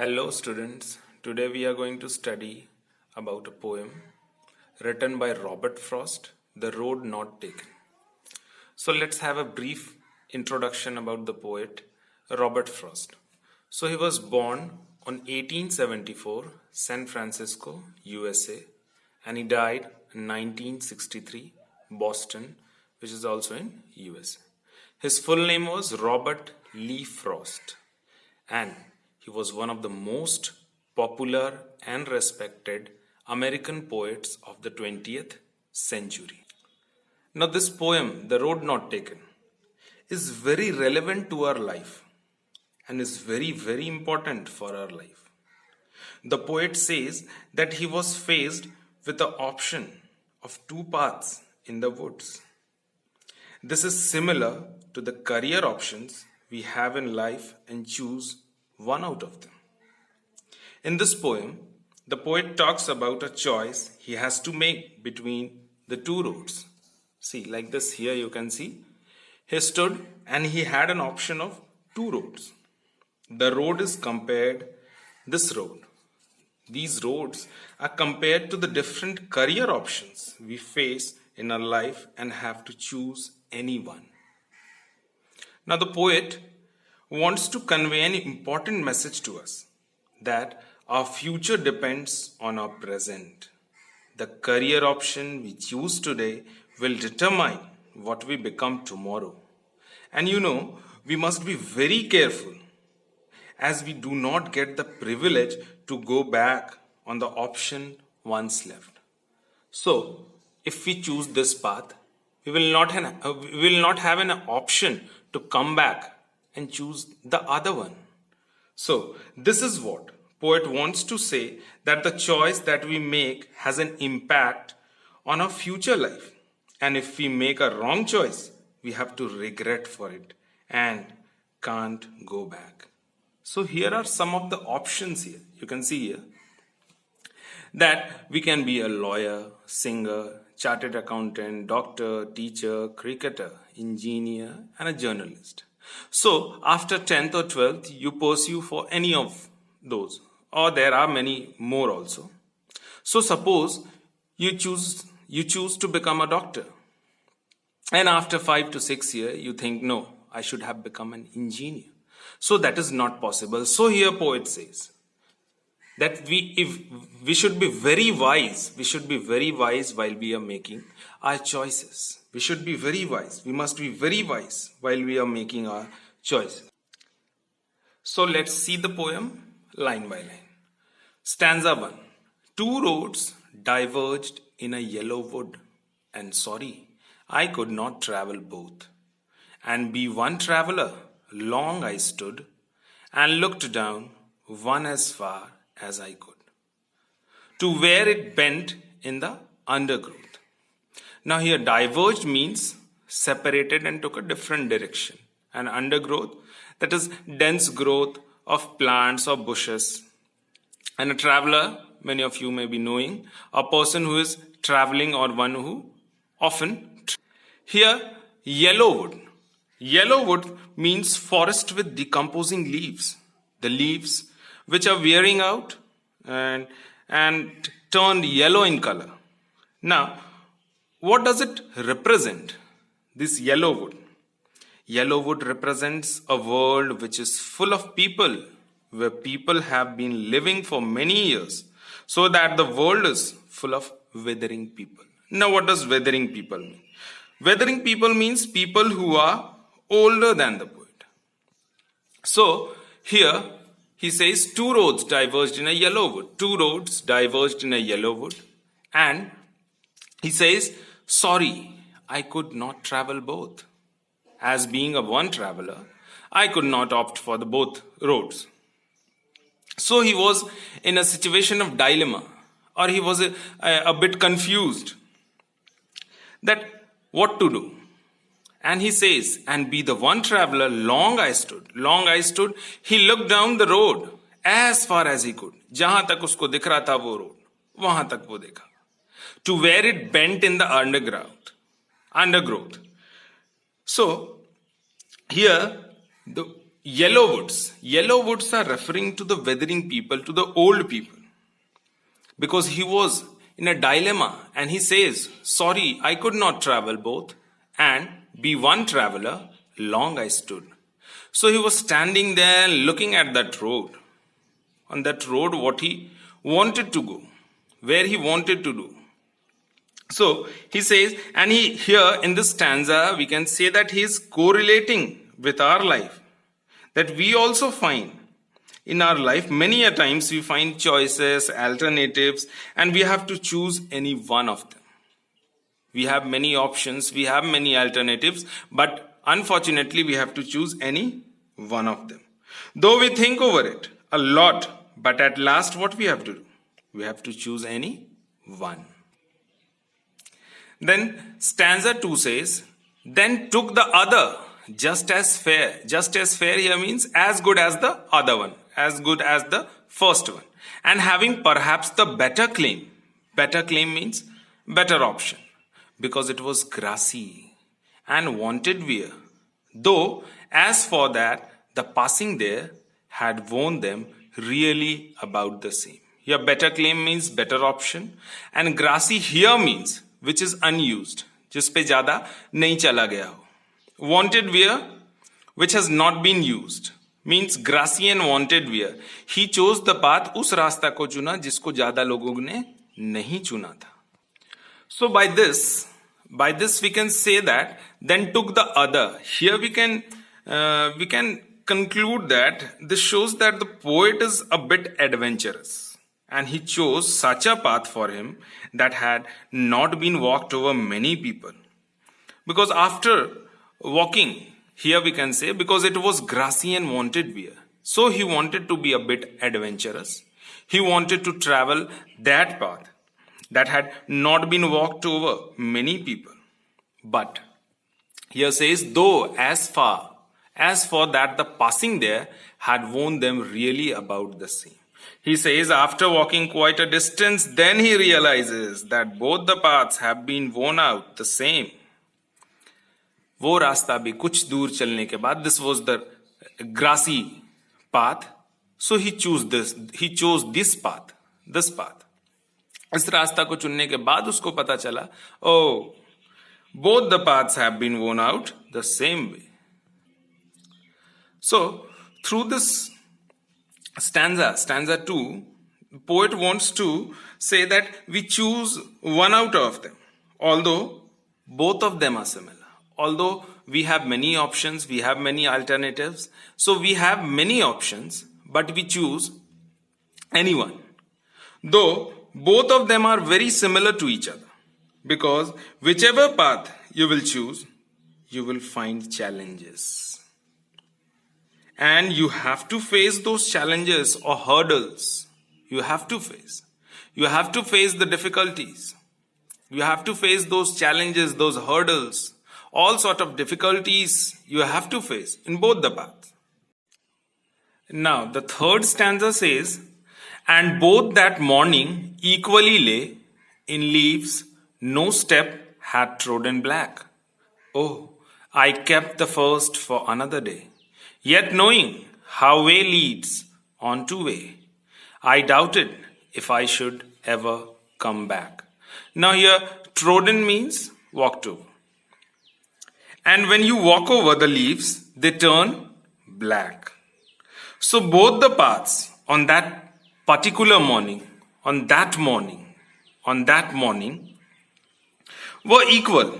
Hello students, today we are going to study about a poem written by Robert Frost, The Road Not Taken. So let's have a brief introduction about the poet Robert Frost. So he was born on 1874, San Francisco, USA, and he died in 1963, Boston, which is also in USA. His full name was Robert Lee Frost, and he was one of the most popular and respected American poets of the 20th century. Now, this poem, The Road Not Taken, is very relevant to our life and is very, very important for our life. The poet says that he was faced with the option of two paths in the woods. This is similar to the career options we have in life and choose one out of them. In this poem, the poet talks about a choice he has to make between the two roads. See, like this here you can see, he stood and he had an option of two roads. The road is compared, this road. These roads are compared to the different career options we face in our life and have to choose any one. Now the poet wants to convey an important message to us that our future depends on our present. The career option we choose today will determine what we become tomorrow. And we must be very careful as we do not get the privilege to go back on the option once left. So, if we choose this path, we will not have an option to come back and choose the other one. So, this is what poet wants to say, that the choice that we make has an impact on our future life. And if we make a wrong choice, we have to regret for it and can't go back. So here are some of the options here. You can see here that we can be a lawyer, singer, chartered accountant, doctor, teacher, cricketer, engineer, and a journalist. So after 10th or 12th, you pursue for any of those, or there are many more also. So suppose you choose to become a doctor, and after 5 to 6 years, you think, no, I should have become an engineer. So that is not possible. So here poet says that we should be very wise. We should be very wise while we are making our choices. We should be very wise. We must be very wise while we are making our choices. So let's see the poem line by line. Stanza 1. Two roads diverged in a yellow wood, and sorry, I could not travel both. And be one traveler, long I stood, and looked down, one as far as I could, to where it bent in the undergrowth. Now here diverged means separated and took a different direction. And undergrowth, that is dense growth of plants or bushes. And a traveler, many of you may be knowing, a person who is traveling or one who often. Here, yellow wood. Yellow wood means forest with decomposing leaves. The leaves which are wearing out and turned yellow in color. Now, what does it represent? This yellow wood. Yellow wood represents a world which is full of people, where people have been living for many years, so that the world is full of withering people. Now, what does withering people mean? Withering people means people who are older than the poet. So, here he says two roads diverged in a yellow wood. Two roads diverged in a yellow wood. And he says, sorry, I could not travel both. As being a one traveler, I could not opt for the both roads. So he was in a situation of dilemma, or he was a bit confused that what to do. And he says, and be the one traveler, long I stood. Long I stood. He looked down the road as far as he could. Jahan tak usko dikh raha tha wo road, wahan tak wo dekha. To where it bent in the undergrowth. So, here, yellow woods. Yellow woods are referring to the weathering people, to the old people. Because he was in a dilemma and he says, sorry, I could not travel both and be one traveler, long I stood. So he was standing there looking at that road. On that road, what he wanted to go, where he wanted to do. So he says, and here in this stanza, we can say that he is correlating with our life. That we also find in our life, many a times we find choices, alternatives, and we have to choose any one of them. We have many options, we have many alternatives, but unfortunately we have to choose any one of them. Though we think over it a lot, but at last what we have to do? We have to choose any one. Then stanza 2 says, then took the other just as fair. Just as fair here means as good as the other one, as good as the first one. And having perhaps the better claim. Better claim means better option. Because it was grassy and wanted wear. Though, as for that, the passing there had warned them really about the same. Here better claim means better option. And grassy here means which is unused, जिस पे ज़्यादा नहीं चला गया हो. Wanted wear, which has not been used, means grassy and wanted wear. He chose the path, उस रास्ता को चुना जिसको ज़्यादा लोगों ने नहीं चुना था. So by this we can say that then took the other. Here we can conclude that this shows that the poet is a bit adventurous. And he chose such a path for him that had not been walked over many people. Because after walking, here we can say, because it was grassy and wanted wear. So he wanted to be a bit adventurous. He wanted to travel that path that had not been walked over many people. But here says, though as for that the passing there had warned them really about the same. He says after walking quite a distance, then he realizes that both the paths have been worn out the same. वो रास्ता भी कुछ दूर चलने के बाद, this was the grassy path, so he chose this path. इस रास्ता को चुनने के बाद उसको पता चला, oh, both the paths have been worn out the same way. So through this stanza 2, the poet wants to say that we choose one out of them, although both of them are similar. Although we have many options, we have many alternatives, so we have many options, but we choose any one. Though both of them are very similar to each other, because whichever path you will choose, you will find challenges. And you have to face those challenges or hurdles. You have to face the difficulties. You have to face those challenges, those hurdles, all sort of difficulties you have to face in both the paths. Now, the third stanza says, and both that morning equally lay in leaves, no step had trodden black. Oh, I kept the first for another day. Yet knowing how way leads on to way, I doubted if I should ever come back. Now here, trodden means walked over. And when you walk over the leaves, they turn black. So both the paths on that particular morning, on that morning, were equal.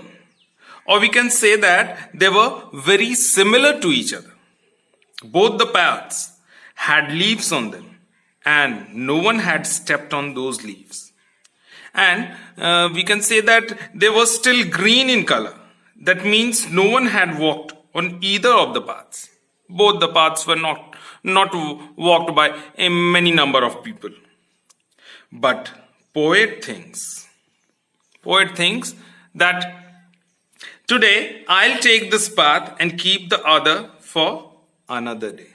Or we can say that they were very similar to each other. Both the paths had leaves on them, and no one had stepped on those leaves. And we can say that they were still green in color. That means no one had walked on either of the paths. Both the paths were not walked by a many number of people. But poet thinks that today I'll take this path and keep the other for another day.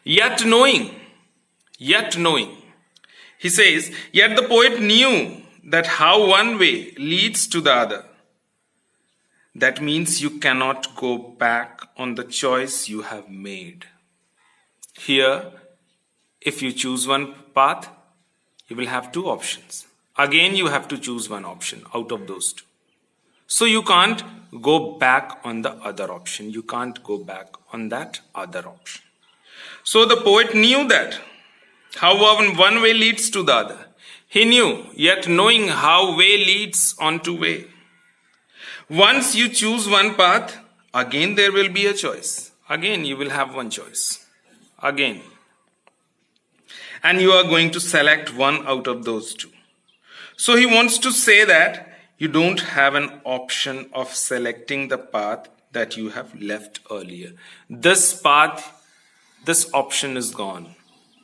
Yet knowing, he says, yet the poet knew that how one way leads to the other. That means you cannot go back on the choice you have made. Here, if you choose one path, you will have two options. Again, you have to choose one option out of those two. So you can't go back on the other option. You can't go back on that other option. So the poet knew that how one way leads to the other. He knew, yet knowing how way leads on to way. Once you choose one path, again there will be a choice. Again you will have one choice. Again. And you are going to select one out of those two. So he wants to say that you don't have an option of selecting the path that you have left earlier. This path, this option is gone.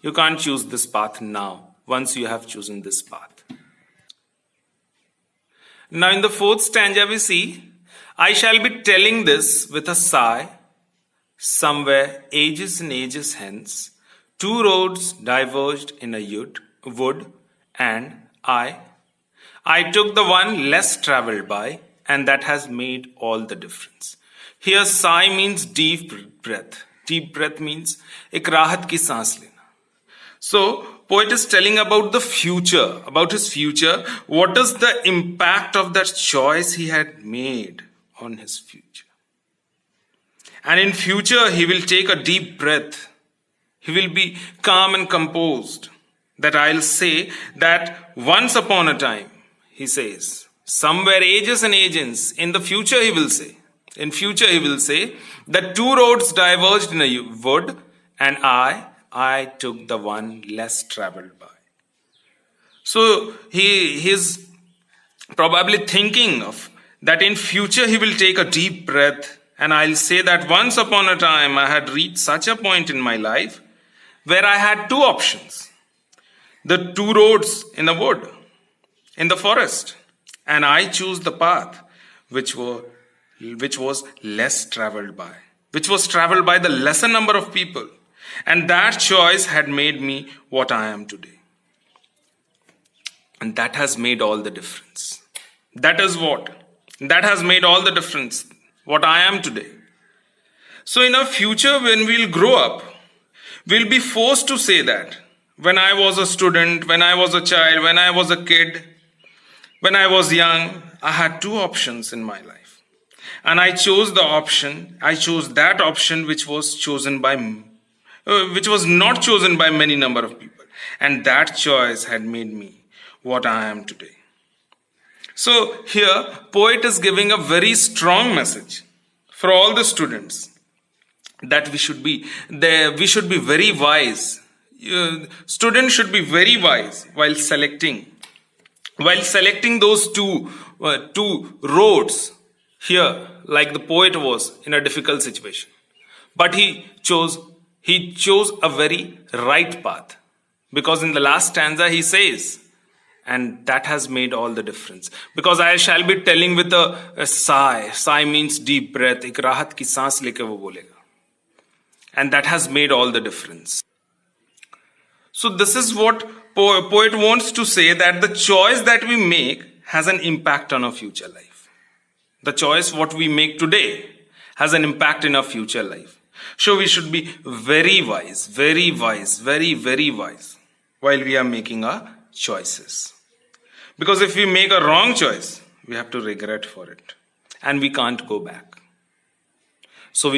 You can't choose this path now, once you have chosen this path. Now in the fourth stanza we see, I shall be telling this with a sigh, somewhere ages and ages hence, two roads diverged in a wood, and I took the one less traveled by, and that has made all the difference. Here sigh means deep breath. Deep breath means ek rahat ki saans lena. So, poet is telling about the future, about his future. What is the impact of that choice he had made on his future? And in future, he will take a deep breath. He will be calm and composed. That I'll say that once upon a time, he says, somewhere ages and ages, in the future he will say, in future he will say, that two roads diverged in a wood, and I took the one less traveled by. So he is probably thinking of that in future he will take a deep breath, and I'll say that once upon a time I had reached such a point in my life where I had two options. The two roads in the wood, in the forest, and I choose the path which was less traveled by, which was traveled by the lesser number of people. And that choice had made me what I am today. And that has made all the difference. That is what? That has made all the difference, what I am today. So in our future, when we'll grow up, we'll be forced to say that when I was a student, when I was a child, when I was a kid, when I was young, I had two options in my life. And I chose that option which was not chosen by many number of people. And that choice had made me what I am today. So here, poet is giving a very strong message for all the students that we should be very wise. Students should be very wise while selecting those two roads here, like the poet was in a difficult situation. But he chose a very right path. Because in the last stanza he says, and that has made all the difference. Because I shall be telling with a sigh. Sigh means deep breath. Ek rahat ki saans leke wo bolega. And that has made all the difference. So this is what poet wants to say, that the choice that we make has an impact on our future life. The choice what we make today has an impact in our future life. So we should be very wise, very wise, very, very wise while we are making our choices. Because if we make a wrong choice, we have to regret for it. And we can't go back. So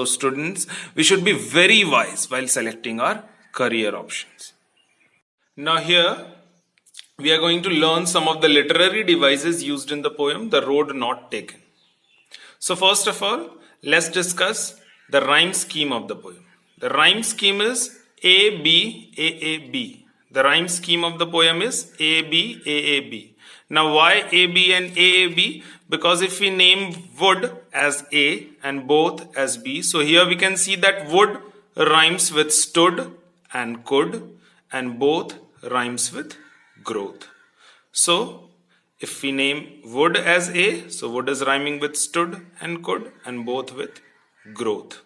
students, we should be very wise while selecting our career options. Now here, we are going to learn some of the literary devices used in the poem, The Road Not Taken. So first of all, let's discuss the rhyme scheme of the poem. The rhyme scheme is A, B, A, A, B. The rhyme scheme of the poem is A, B, A, A, B. Now why A, B and A, A, B? Because if we name wood as A and both as B, so here we can see that wood rhymes with stood and could, and both rhymes with growth. So if we name wood as A, so wood is rhyming with stood and could, and both with growth.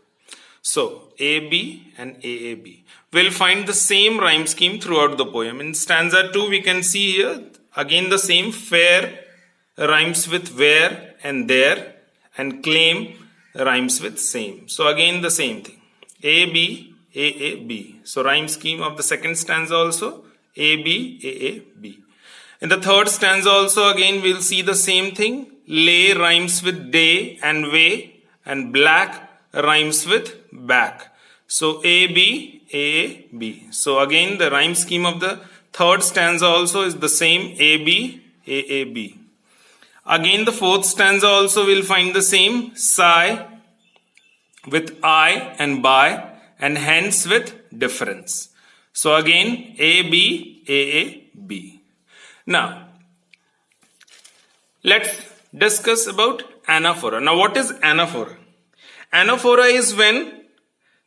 So A, B and A, A, B. We'll find the same rhyme scheme throughout the poem. In stanza 2, we can see here again the same fair rhymes with where and there, and claim rhymes with same. So again the same thing. A, B, A, B. So rhyme scheme of the second stanza also A, B, A, B. In the third stanza also again we'll see the same thing. Lay rhymes with day and way, and black rhymes with back. So A, B, A, B. So again the rhyme scheme of the third stanza also is the same. A, B, A, B. Again the fourth stanza also will find the same. Sigh with I and by, and hence with difference. So again A, B, A, B. Now let's discuss about anaphora. Now what is anaphora? Anaphora is when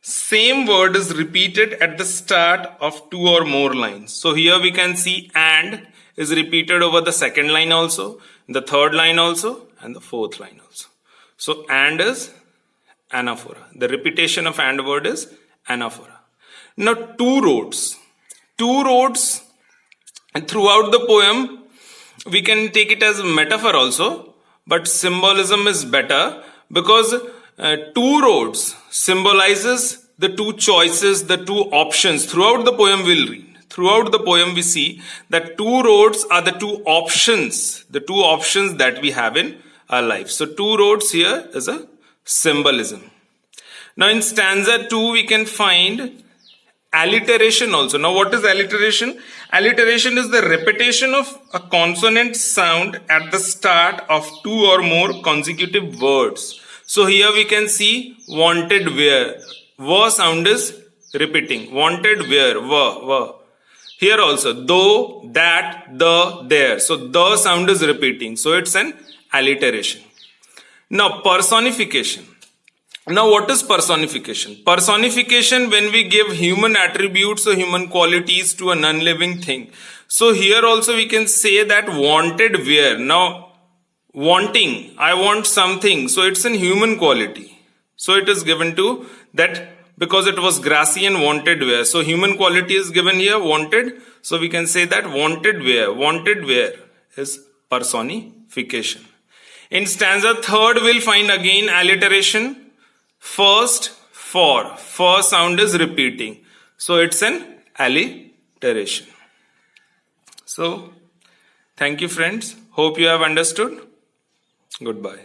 same word is repeated at the start of two or more lines. So here we can see and is repeated over the second line also, the third line also, and the fourth line also. So and is anaphora. The repetition of and word is anaphora. Now two roads. And throughout the poem we can take it as a metaphor also, but symbolism is better because two roads symbolizes the two choices, the two options. Throughout the poem we'll read. Throughout the poem we see that two roads are the two options that we have in our life. So two roads here is a symbolism. Now in stanza 2 we can find alliteration also. Now what is alliteration? Alliteration is the repetition of a consonant sound at the start of two or more consecutive words. So here we can see wanted where. Wa sound is repeating. Wanted where. Wa. Here also though, that, the, there. So the sound is repeating. So it's an alliteration. Now personification. Now what is personification? Personification when we give human attributes or human qualities to a non-living thing. So here also we can say that wanted where. Now wanting, I want something. So it's in human quality. So it is given to that because it was grassy and wanted where. So human quality is given here, wanted. So we can say that wanted where is personification. In stanza 3rd we'll find again alliteration. First, for sound is repeating. So it's an alliteration. So thank you friends. Hope you have understood. Goodbye.